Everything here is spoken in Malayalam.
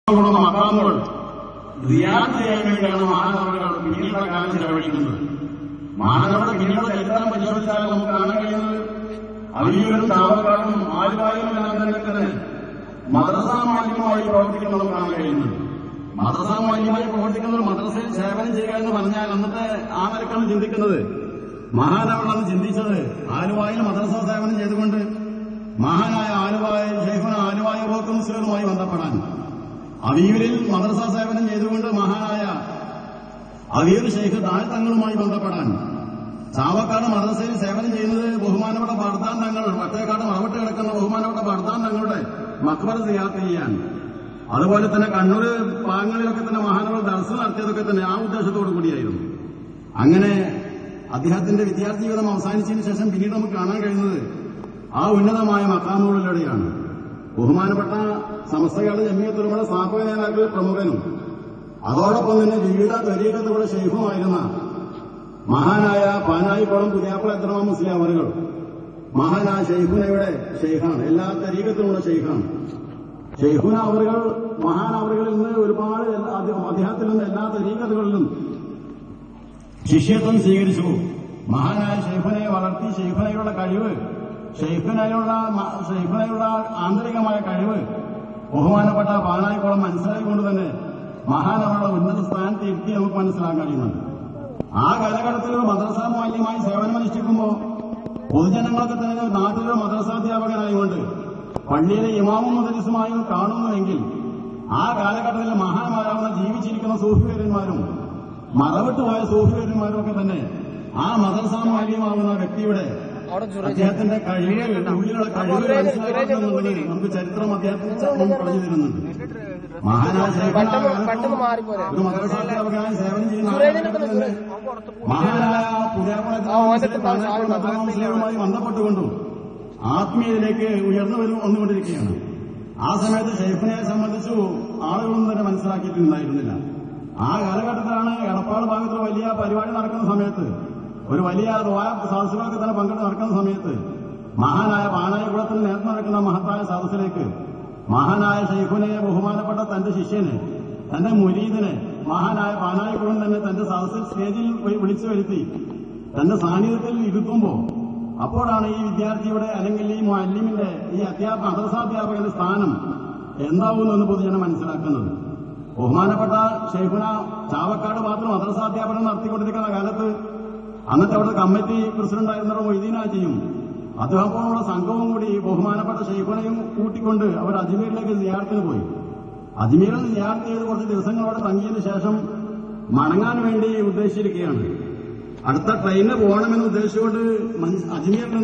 മക്കാമുകൾ റിയാദ് ചെയ്യാൻ വേണ്ടിയാണ് മഹാനവറുകൾ പിന്നീടുള്ള കാലം ചെലവഴിക്കുന്നത്. മഹാനവറുടെ പിന്നീട് ചരിത്രം പരിശോധിച്ചാൽ നമുക്ക് കാണാൻ കഴിയുന്നത് അവിയൂരും ചാവക്കാടും ആലുവായും എല്ലാം തന്നെ മദ്രസ മാലിന്യമായി പ്രവർത്തിക്കുന്നത് നമുക്ക് കാണാൻ കഴിയുന്നുണ്ട്. മദ്രസ മാലിന്യമായി പ്രവർത്തിക്കുന്നത് മദ്രസയിൽ സേവനം ചെയ്യുക എന്ന് പറഞ്ഞാൽ അന്നത്തെ ആ നിലക്കാണ് ചിന്തിക്കുന്നത്. മഹാനവറാണ് ചിന്തിച്ചത് ആലുവായിൽ മദ്രസ സേവനം ചെയ്തുകൊണ്ട് മഹാനായ ആലുവായ വഖഫ് മുസ്ലിമുമായി ബന്ധപ്പെടാൻ, അവിയൂരിൽ മദ്രസ സേവനം ചെയ്തുകൊണ്ട് മഹാനായ അവിയൂർ ഷെയ്ഖ് തങ്ങളുമായി ബന്ധപ്പെടാൻ, ചാവക്കാട് മദ്രസയിൽ സേവനം ചെയ്യുന്നത് ബഹുമാനപ്പെട്ട ബർദാൻ തങ്ങൾ, വട്ടേക്കാട് മറവിട്ട് കിടക്കുന്ന ബഹുമാനപ്പെട്ട ബർദാൻ തങ്ങളുടെ മക്ബറ സിയാറത്ത് ചെയ്യാൻ, അതുപോലെ തന്നെ കണ്ണൂർ ഭാഗങ്ങളിലൊക്കെ തന്നെ മഹാനവർ ദർസ് നടത്തിയതൊക്കെ തന്നെ ആ ഉദ്ദേശത്തോടു കൂടിയായിരുന്നു. അങ്ങനെ അദ്ദേഹത്തിന്റെ വിദ്യാർത്ഥി ജീവിതം അവസാനിച്ചതിന് ശേഷം പിന്നീട് നമുക്ക് കാണാൻ കഴിയുന്നത് ആ ഉന്നതമായ മക്കാമുകളിലൂടെയാണ്. ബഹുമാനപ്പെട്ട സമസ്തകളുടെ ജമിയത്തുലമയുടെ സ്ഥാപക നേതാക്കളിൽ പ്രമുഖനും അതോടൊപ്പം തന്നെ വിവിധ ത്വരീഖത്തുകളുടെ ഷെയ്ഖുമായിരുന്ന മഹാനായ പാനായിക്കുളം പുതിയാപ്പുള എത്രമാ മുസ്ലിം അവറുകൾ മഹാനായ ഷെയ്ഖുനയുടെ ഷെയ്ഖാണ്. എല്ലാ ത്വരീഖത്തിലുള്ള ഷെയ്ഖാണ്. ഷെയ്ഖുന അവറുകൾ മഹാനവറുകളിൽ നിന്ന് ഒരുപാട് അദ്ദേഹത്തിൽ നിന്ന് എല്ലാ ത്വരീഖത്തുകളിലും ശിഷ്യത്വം സ്വീകരിച്ചു. മഹാനായ ഷെയ്ഖുനയെ വളർത്തി ഷെയ്ഖുനയുടെ കഴിവ്, ഷെയ്ഖുനയുടെ ആന്തരികമായ കഴിവ് ബഹുമാനപ്പെട്ട പാനായിക്കുളം മനസ്സിലായിക്കൊണ്ട് തന്നെ മഹാനവറുടെ ഉന്നത സ്ഥാനത്ത് എത്തി നമുക്ക് മനസ്സിലാക്കാൻ കഴിയുന്നുണ്ട്. ആ കാലഘട്ടത്തിൽ മദ്രസ മാലിന്യമായി സേവനമനുഷ്ഠിക്കുമ്പോൾ പൊതുജനങ്ങൾക്ക് തന്നെ നാട്ടിലെ മദ്രസാധ്യാപകനായുകൊണ്ട് പള്ളിയിലെ ഇമാമും മുദരിസുമായി കാണുന്നുവെങ്കിൽ ആ കാലഘട്ടത്തിൽ മഹാന്മാരാവുന്ന ജീവിച്ചിരിക്കുന്ന സൂഫിവര്യന്മാരും മറവിട്ടുപോയ സൂഫിവര്യന്മാരും ഒക്കെ തന്നെ ആ മദ്രസ മാലിന്യമാകുന്ന വ്യക്തിയുടെ അദ്ദേഹത്തിന്റെ കഴിവുകൾ മനസ്സിലാക്കുന്നുള്ളത് നമുക്ക് ചരിത്രം അദ്ദേഹത്തിന് പറഞ്ഞു തരുന്നുണ്ട്. മഹാനായ ഒരു മദ്രസാധ്യാപകനായി സേവനം ചെയ്യുന്ന മഹാനായ പുതിയാപ്പുളമായി ബന്ധപ്പെട്ടുകൊണ്ടും ആത്മീയതയിലേക്ക് ഉയർന്നു വന്നുകൊണ്ടിരിക്കുകയാണ്. ആ സമയത്ത് ഷെയ്ഖിനെ സംബന്ധിച്ചു ആളുകളൊന്നും തന്നെ മനസ്സിലാക്കിയിട്ടുണ്ടായിരുന്നില്ല. ആ കാലഘട്ടത്തിലാണ് എടപ്പാട് ഭാഗത്ത് വലിയ പരിപാടി നടക്കുന്ന സമയത്ത്, ഒരു വലിയ സദസ്സുകളൊക്കെ തന്നെ പങ്കെടുത്ത് നടക്കുന്ന സമയത്ത് മഹാനായ പാനായിക്കുളത്തിന് നേതൃത്വം നടക്കുന്ന മഹത്തായ സദസ്സിലേക്ക് മഹാനായ ഷെയ്ഖുനെ ബഹുമാനപ്പെട്ട തന്റെ ശിഷ്യന്, തന്റെ മുരീദിനെ മഹാനായ പാനായിക്കുളം തന്നെ തന്റെ സദസ്സിൽ സ്റ്റേജിൽ വിളിച്ചു വരുത്തി തന്റെ സാന്നിധ്യത്തിൽ ഇരുത്തുമ്പോൾ അപ്പോഴാണ് ഈ വിദ്യാർത്ഥിയുടെ അല്ലെങ്കിൽ ഈ മുഅല്ലിമിന്റെ ഈ മദ്രസാധ്യാപകന്റെ സ്ഥാനം എന്താവുമെന്ന് പൊതുജനം മനസ്സിലാക്കുന്നത്. ബഹുമാനപ്പെട്ട ഷെയ്ഖുന ചാവക്കാട് മാത്രം മദ്രസാധ്യാപനം നടത്തിക്കൊണ്ടിരിക്കുന്ന കാലത്ത് അന്നത്തെ അവിടെ കമ്മിറ്റി പ്രസിഡന്റായിരുന്ന മൊയ്തീനാജിയും അദ്ദേഹത്തോടുള്ള സംഘവും കൂടി ബഹുമാനപ്പെട്ട ഷെയ്ഖുനയും കൂട്ടിക്കൊണ്ട് അവർ അജ്മീറിലേക്ക് സിയാറത്തിന് പോയി. അജ്മീറിൽ സിയാറത്ത് ചെയ്ത് കുറച്ച് ദിവസങ്ങളോടെ തങ്ങിയതിനു ശേഷം മടങ്ങാൻ വേണ്ടി ഉദ്ദേശിച്ചിരിക്കുകയാണ്. അടുത്ത ട്രെയിനിന് പോകണമെന്ന് ഉദ്ദേശിച്ചുകൊണ്ട് അജ്മീറിൽ